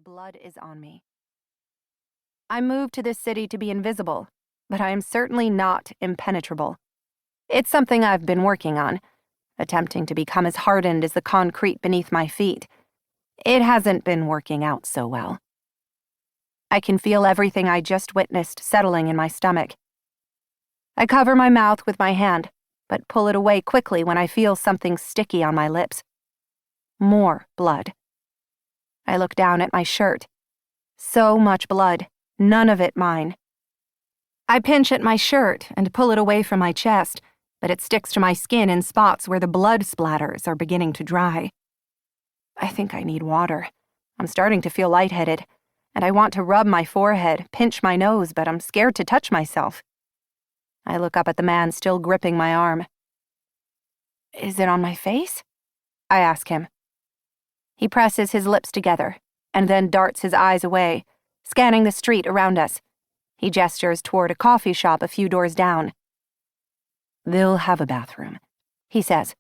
blood is on me. I moved to this city to be invisible, but I am certainly not impenetrable. It's something I've been working on, attempting to become as hardened as the concrete beneath my feet. It hasn't been working out so well. I can feel everything I just witnessed settling in my stomach. I cover my mouth with my hand, but pull it away quickly when I feel something sticky on my lips. More blood. I look down at my shirt. So much blood, none of it mine. I pinch at my shirt and pull it away from my chest, but it sticks to my skin in spots where the blood splatters are beginning to dry. I think I need water. I'm starting to feel lightheaded, and I want to rub my forehead, pinch my nose, but I'm scared to touch myself. I look up at the man still gripping my arm. "Is it on my face?" I ask him. He presses his lips together, and then darts his eyes away, scanning the street around us. He gestures toward a coffee shop a few doors down. "They'll have a bathroom," he says,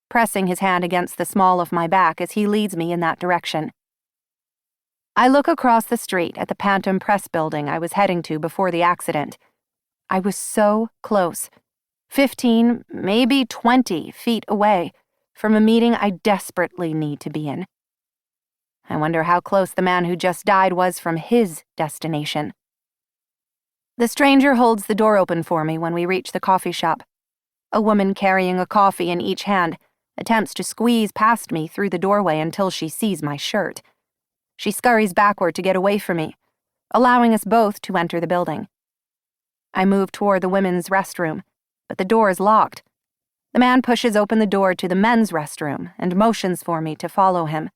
pressing his hand against the small of my back as he leads me in that direction. I look across the street at the Pantom Press building I was heading to before the accident. I was so close, 15, maybe 20 feet away from a meeting I desperately need to be in. I wonder how close the man who just died was from his destination. The stranger holds the door open for me when we reach the coffee shop. A woman carrying a coffee in each hand attempts to squeeze past me through the doorway until she sees my shirt. She scurries backward to get away from me, allowing us both to enter the building. I move toward the women's restroom, but the door is locked. The man pushes open the door to the men's restroom and motions for me to follow him.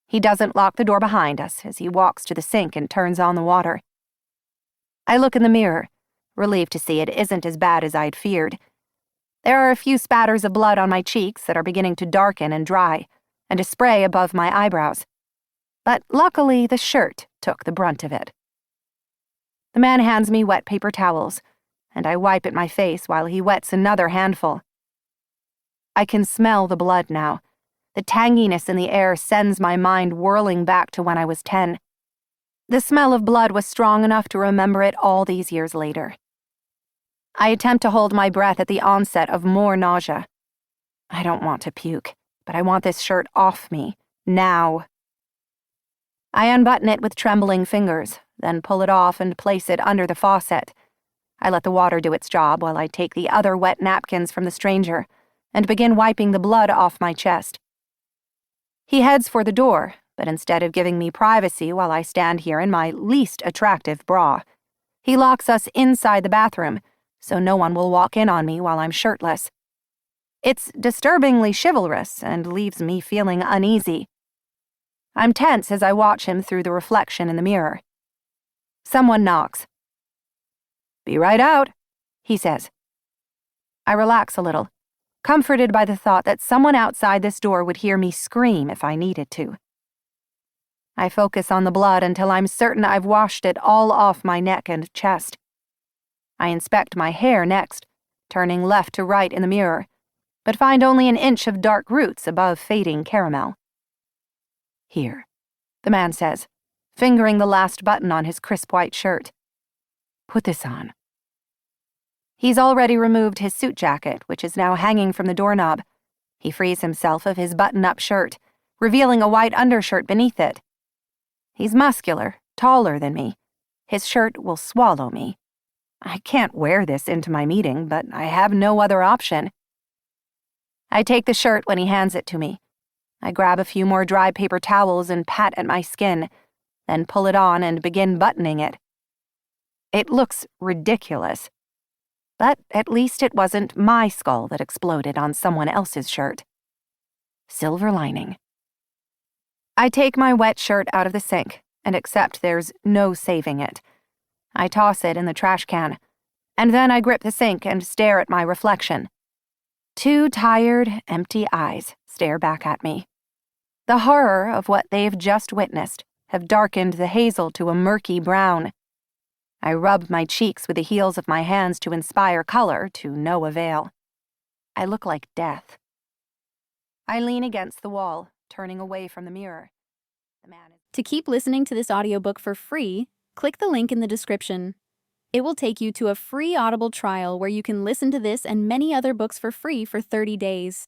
He doesn't lock the door behind us as he walks to the sink and turns on the water. I look in the mirror, relieved to see it isn't as bad as I'd feared. There are a few spatters of blood on my cheeks that are beginning to darken and dry, and a spray above my eyebrows. But luckily, the shirt took the brunt of it. The man hands me wet paper towels, and I wipe at my face while he wets another handful. I can smell the blood now. The tanginess in the air sends my mind whirling back to when I was 10. The smell of blood was strong enough to remember it all these years later. I attempt to hold my breath at the onset of more nausea. I don't want to puke, but I want this shirt off me, now. I unbutton it with trembling fingers, then pull it off and place it under the faucet. I let the water do its job while I take the other wet napkins from the stranger and begin wiping the blood off my chest. He heads for the door, but instead of giving me privacy while I stand here in my least attractive bra, he locks us inside the bathroom so no one will walk in on me while I'm shirtless. It's disturbingly chivalrous and leaves me feeling uneasy. I'm tense as I watch him through the reflection in the mirror. Someone knocks. "Be right out," he says. I relax a little, comforted by the thought that someone outside this door would hear me scream if I needed to. I focus on the blood until I'm certain I've washed it all off my neck and chest. I inspect my hair next, turning left to right in the mirror, but find only an inch of dark roots above fading caramel. "Here," the man says, fingering the last button on his crisp white shirt. "Put this on." He's already removed his suit jacket, which is now hanging from the doorknob. He frees himself of his button-up shirt, revealing a white undershirt beneath it. He's muscular, taller than me. His shirt will swallow me. I can't wear this into my meeting, but I have no other option. I take the shirt when he hands it to me. I grab a few more dry paper towels and pat at my skin, then pull it on and begin buttoning it. It looks ridiculous. But at least it wasn't my skull that exploded on someone else's shirt. Silver lining. I take my wet shirt out of the sink and accept there's no saving it. I toss it in the trash can, and then I grip the sink and stare at my reflection. Two tired, empty eyes stare back at me. The horror of what they've just witnessed have darkened the hazel to a murky brown. I rub my cheeks with the heels of my hands to inspire color to no avail. I look like death. I lean against the wall, turning away from the mirror. The man is To keep listening to this audiobook for free, click the link in the description. It will take you to a free Audible trial where you can listen to this and many other books for free for 30 days.